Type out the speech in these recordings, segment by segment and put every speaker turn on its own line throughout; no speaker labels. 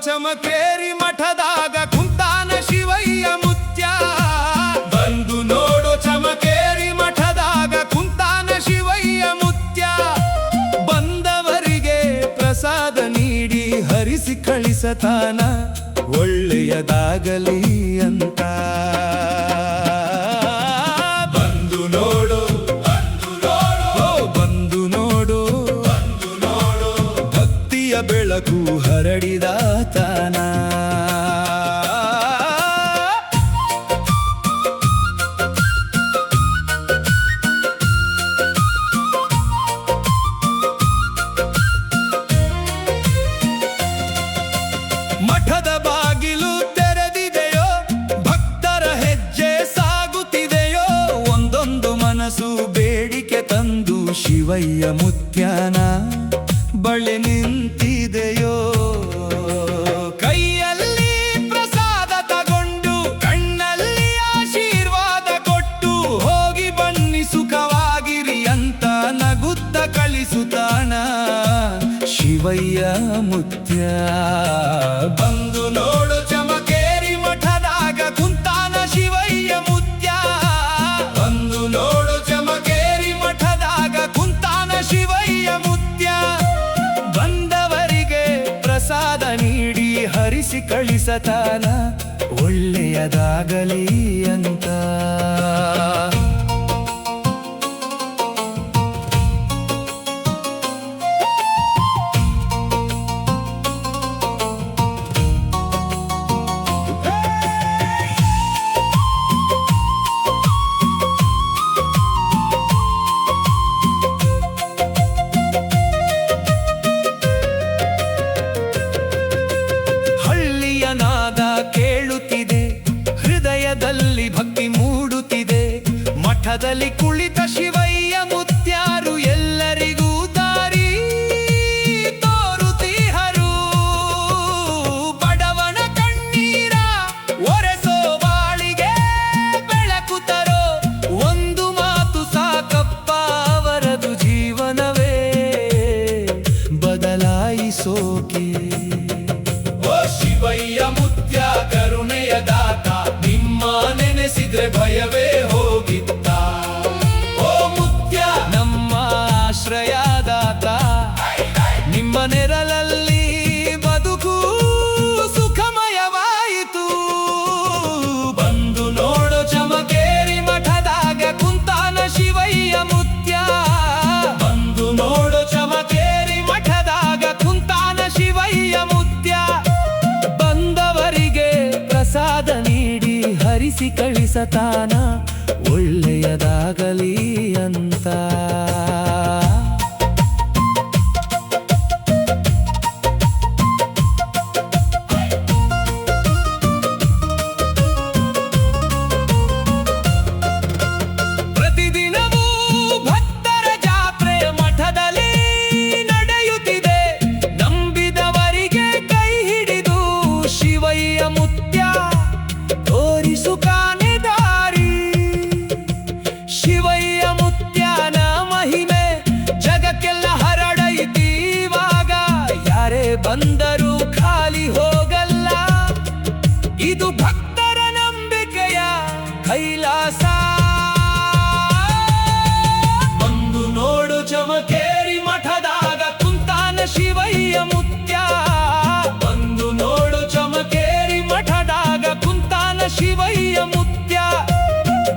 ಚಮಕೇರಿ ಮಠದಾಗ ಕುಂತಾನ ಶಿವಯ್ಯ ಮುತ್ಯ. ಬಂದು ನೋಡು ಚಮಕೇರಿ ಮಠದಾಗ ಕುಂತಾನ ಶಿವಯ್ಯ ಮುತ್ಯ. ಬಂದವರಿಗೆ ಪ್ರಸಾದ ನೀಡಿ ಹರಿಸಿ ಕಳಿಸತಾನ ಒಳ್ಳೆಯದಾಗಲಿ ಅಂತ. ಬಂದು ನೋಡು ಬಂದು ನೋಡು ಭಕ್ತಿಯ ಬೆಳಕು ಹರಡಿದಾತನ. ಮಠದ ಬಾಗಿಲು ತೆರೆದಿದೆಯೋ, ಭಕ್ತರ ಹೆಜ್ಜೆ ಸಾಗುತ್ತಿದೆಯೋ, ಒಂದೊಂದು ಮನಸ್ಸು ಬೇಡಿಕೆ ತಂದು ಶಿವಯ್ಯ ಮುತ್ಯನ ಬಳಿ ನಿಂತಿದೆಯೋ. ಕೈಯಲ್ಲಿ ಪ್ರಸಾದ ತಗೊಂಡು ಕಣ್ಣಲ್ಲಿ ಆಶೀರ್ವಾದ ಕೊಟ್ಟು ಹೋಗಿ ಬನ್ನಿ ಸುಖವಾಗಿರಿ ಅಂತ ನಗುತ್ತ ಕಳಿಸುತ್ತಾನ ಶಿವಯ್ಯ ಮುತ್ಯ. ಬಂದು ನೋಡು ಚಮಕೇರಿ ಮಠದಾಗ ಕುಂತಾನ ಶಿವಯ್ಯ ಮುತ್ಯ. ಬಂದು ನೋಡು ಚಮಕೇರಿ ಮಠದಾಗ ಕುಂತಾನ ಶಿವಯ್ಯ ಮುತ್ಯ. ಬಂದವರಿಗೆ ಪ್ರಸಾದ ನೀಡಿ ಹರಿಸಿ ಕಳಿಸತಾನ ಒಳ್ಳೆಯದಾಗಲಿ ಅಂತ. ನಾದ ಕೇಳುತ್ತಿದೆ, ಹೃದಯದಲ್ಲಿ ಭಕ್ತಿ ಮೂಡುತ್ತಿದೆ. ಮಠದಲ್ಲಿ ಕುಳಿತ ಶಿವಯ್ಯ ಮುತ್ಯಾರು ಎಲ್ಲರಿಗೂ ದಾರಿ ತೋರುತ್ತೀಹರು. ಬಡವನ ಕಣ್ಣೀರ ಒರೆಸೋ ಬಾಳಿಗೆ ಬೆಳಕು ತರೋ ಒಂದು ಮಾತು ಸಾಕಪ್ಪ, ಅವರದು ಜೀವನವೇ ಬದಲಾಯಿಸೋಕೆ. ಶಿವಯ್ಯ ಮುತ್ಯ ಕರುಣೆಯ ದಾತ, ನಿಮ್ಮ ನೆನೆಸಿದ್ರೆ ಭಯವೇ ಹೋಗಿತ್ತ. ಓ ಮುತ್ಯ ನಮ್ಮ ಆಶ್ರಯದಾತ, ನಿಮ್ಮ ನೆರಳಲ್ಲಿ ಬದುಕು ಸುಖಮಯವಾಯಿತು. ಬಂದು ನೋಡು ಚಮಕೇರಿ ಮಠದಾಗ ಕುಂತಾನ ಶಿವಯ್ಯ ಮುತ್ಯ. ಬಂದು ನೋಡು ಚಮಕೇರಿ ಮಠದಾಗ ಕುಂತಾನ ಶಿವಯ್ಯ ಮುತ್ಯ. ಬಂದವರಿಗೆ ಪ್ರಸಾದ ನೀಡಿ ಹರಿಸಿ ಕಳಿಸತಾನ ಒಳ್ಳೆಯದಾಗಲಿ ಅಂತ. ಪ್ರತಿದಿನವೂ ಭಕ್ತರ ಜಾತ್ರೆ ಮಠದಲ್ಲಿ ನಡೆಯುತ್ತಿದೆ. ನಂಬಿದವರಿಗೆ ಕೈ ಹಿಡಿದು ಶಿವಯ್ಯ ಮುತ್ಯ ತೋರಿಸು ಕಾನೆ ದಾರಿ. ಶಿವಯ್ಯ ಮುತ್ಯನ ಮಹಿಮೆ ಜಗಕ್ಕೆಲ್ಲ ಹರಡೈತಿ. ಇವಾಗ ಯಾರೇ ಬಂದರೂ ಖಾಲಿ ಹೋಗಲ್ಲ, ಇದು ಭಕ್ತರ ನಂಬಿಕೆಯ ಕೈಲಾಸ. ಬಂದು ನೋಡು ಚಮಕೇರಿ ಮಠದಾಗ ಕುಂತಾನ ಶಿವಯ್ಯ ಮುತ್ಯ. ಬಂದು ನೋಡು ಚಮಕೇರಿ ಮಠದಾಗ ಕುಂತಾನ ಶಿವಯ್ಯ ಮುತ್ಯ.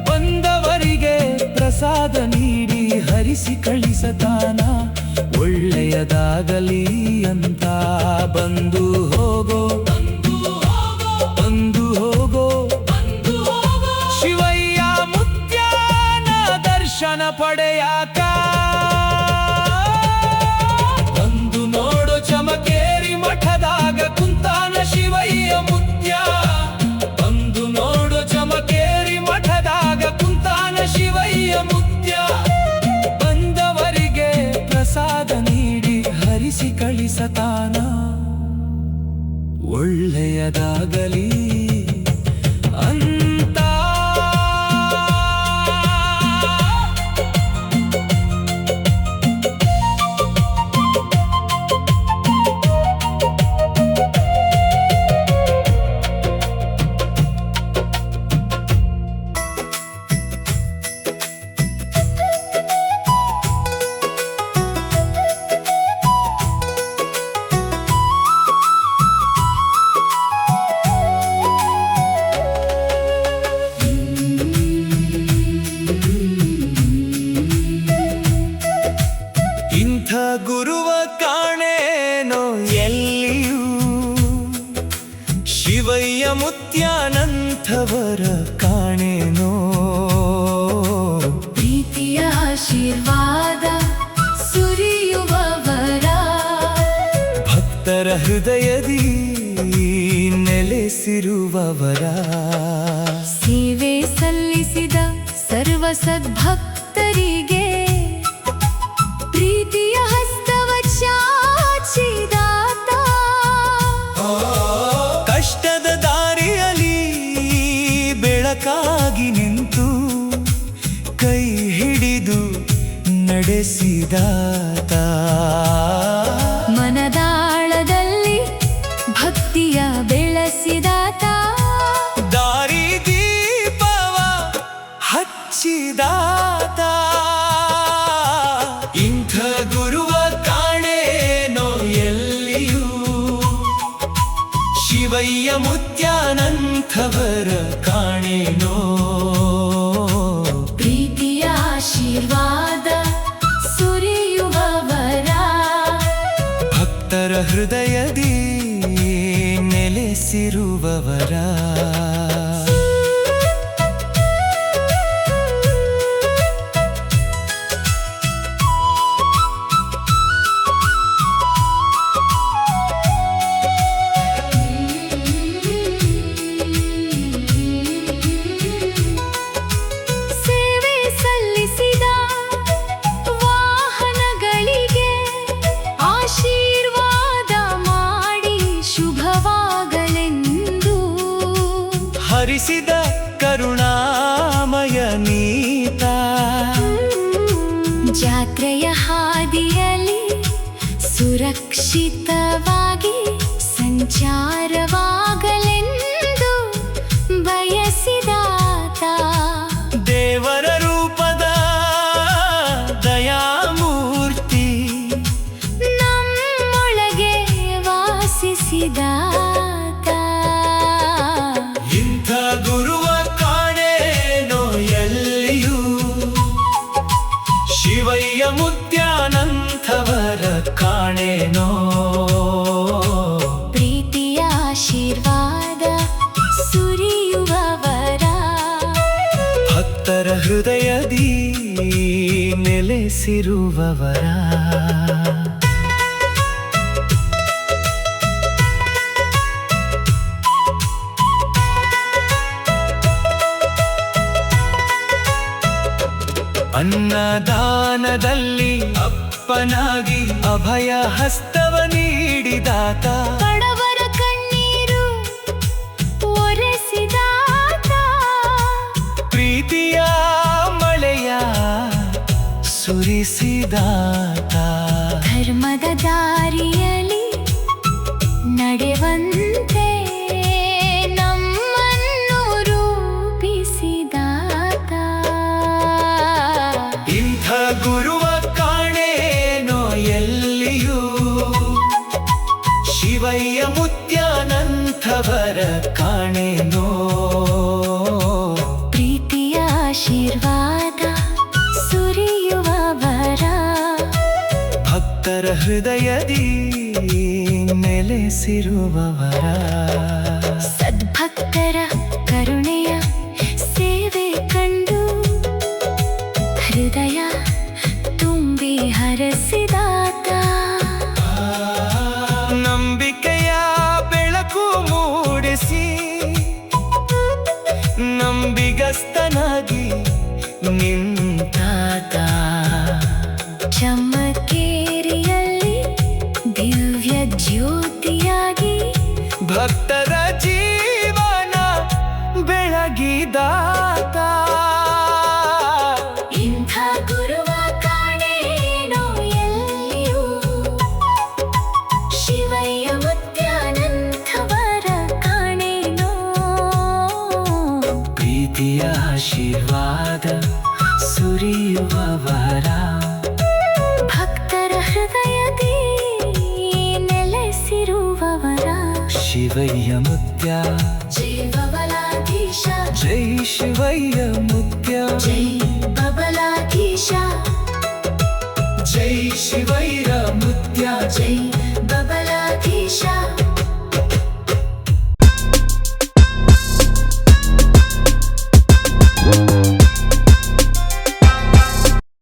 ಬಂದವರಿಗೆ ಪ್ರಸಾದ ನೀಡಿ ಹರಿಸಿ ಕಳಿಸತಾನ ಒಳ್ಳೆಯ ಒಳ್ಳೆಯದಾಗಲಿ ಅಂತ ಬಂದು ಹೋಗೋ ಬಂದು ಹೋಗೋ ಶಿವಯ್ಯ ಮುತ್ಯನ ದರ್ಶನ ಪಡೆಯಾಕ ಬಂದು ನೋಡು ಚಮಕೇರಿ ಮಠದಾಗ ಕುಂತಾನ ಶಿವಯ್ಯ ಮುತ್ಯ ಬಂದು ನೋಡು ಚಮಕೇರಿ ಮಠದಾಗ ಕುಂತಾನ ಶಿವಯ್ಯ ಮುತ್ಯ ಬಂದವರಿಗೆ ಪ್ರಸಾದ ನೀಡಿ ಹರಿಸಿ ಕಳಿಸತಾನ ಒಳ್ಳೆಯದಾಗಲಿ ಅಂತ ಇಂಥ ಗುರುವ ಕಾಣೇನೋ ಎಲ್ಲಿಯೂ ಶಿವಯ್ಯ ಮುತ್ಯಾನಂಥವರ ಕಾಣೇನೋ
ಪ್ರೀತಿಯ ಆಶೀರ್ವಾದ ಸುರಿಯುವವರ
ಭಕ್ತರ ಹೃದಯದಿ ನೆಲೆಸಿರುವವರ
ಸೇವೆ ಸಲ್ಲಿಸಿದ ಸರ್ವ ಸದ್ಭಕ್ತರಿಗೆ ಪ್ರೀತಿಯ ಹಸ್ತವ ಚಾಚಿದಾತ
ಕಷ್ಟದ ದಾರಿಯಲ್ಲಿ ಬೆಳಕಾಗಿ ನಿಂತು ಕೈ ಹಿಡಿದು ನಡೆಸಿದಾತ
ಮನದಾಳದಲ್ಲಿ ಭಕ್ತಿಯ ಬೆಳೆಸಿದಾತ
ದಾರಿ ದೀಪವ ಹಚ್ಚಿದಾತ ಇಂಥ ಗುರುವ ಕಾಣೇನೋ ಎಲ್ಲಿಯೂ ಶಿವಯ್ಯ ಮುತ್ಯಾನಂಥವರ ಕಾಣೇನೋ
ಪ್ರೀತಿಯ ಆಶೀರ್ವಾದ ಸುರಿಯುವವರ
ಭಕ್ತರ ಹೃದಯದಿ ನೆಲೆಸಿರುವವರ
ಸೇವೆ ಸಲ್ಲಿಸಿದ ವಾಹನಗಳಿಗೆ ಆಶೀರ್ವಾದ ಮಾಡಿ ಶುಭವಾಗಲೆಂದು
ಹರಿಸಿದ ಕರುಣಾಮಯ ನೀತ
ಜಾತ್ರೆಯ ಹಾದಿಯಲ್ಲಿ ಸುರಕ್ಷಿತವಾಗಿ ಸಂಚಾರವಾಗಲೆಂದು ಬಯಸಿದಾತ
ದೇವರ ರೂಪದ ದಯಾಮೂರ್ತಿ
ನಮ್ಮೊಳಗೆ ವಾಸಿಸಿದಾತ
ಇಂಥ ಗುರುವ ಕಾಣೇನೋ ಎಲ್ಲಿಯೂ ಶಿವಯ್ಯ ಮುತ್ಯಾನಂಥವರ ಕಾಣೇನೋ
ಪ್ರೀತಿಯ ಆಶೀರ್ವಾದ ಸುರಿಯುವವರ
ಭಕ್ತರ ಹೃದಯದಿ ನೆಲೆಸಿರುವವರ ಅನ್ನದಾನದಲ್ಲಿ ಅಪ್ಪನಾಗಿ ಅಭಯ ಹಸ್ತವ ನೀಡಿದಾತ
ಬಡವರ ಕಣ್ಣೀರು ಒರೆಸಿದಾತ
ಪ್ರೀತಿಯ ಮಳೆಯ ಸುರಿಸಿದಾತ
ಧರ್ಮದ ದಾರಿಯಲ್ಲಿ ನಡೆವಂತೆ ನಮ್ಮನ್ನು ರೂಪಿಸಿದಾತ
ಇಂಥ ಗುರುವ ಕಾಣೇನೋ ಎಲ್ಲಿಯೂ ಶಿವಯ್ಯ ಮುತ್ಯಾನಂಥವರ ಕಾಣೇನೋ
ಪ್ರೀತಿಯ ಆಶೀರ್ವಾದ ಸುರಿಯುವವರ
ಭಕ್ತರ ಹೃದಯದಿ ನೆಲೆಸಿರುವವರ
ಸದ್ಭಕ್ತರ ಕರುಣೆಯ ಸೇವೆ ಕಂಡು ಹೃದಯ ತುಂಬಿ ಹರಸಿದಾತ
ನಂಬಿಕೆಯ ಬೆಳಕು ಮೂಡಿಸಿ ನಂಬಿಗಸ್ತನಾಗಿ ನಿಂತಾತ
ಚಮ್ಮಕೇರಿಯಲ್ಲಿ ದಿವ್ಯ ಜ್ಯೋತಿಯಾಗಿ
ಭಕ್ತರ ಜೀವನ ಬೆಳಗಿದಾತ
ಇಂಥ ಗುರುವ ಕಾಣೇನೋ ಎಲ್ಲಿಯೂ ಶಿವಯ್ಯ ಮುತ್ಯಾನಂಥವರ ಕಾಣೇನೋ
ಪ್ರೀತಿಯ ಆಶೀರ್ವಾದ ಸುರಿಯುವವರ
ಭಕ್ತರ ಹೃದಯದಿ ನೆಲೆಸಿರುವವರ
ಶಿವಯ್ಯ ಮುತ್ಯ
ಜೈ ಬಬಲಾಧೀಶ
ಜೈ ಶಿವಯ್ಯ ಮುತ್ಯ
ಜೈ ಬಬಲಾಧೀಶ
ಜೈ ಶಿವಯ್ಯ ಮುತ್ಯ
ಜೈ ಬಬಲಾಧೀಶ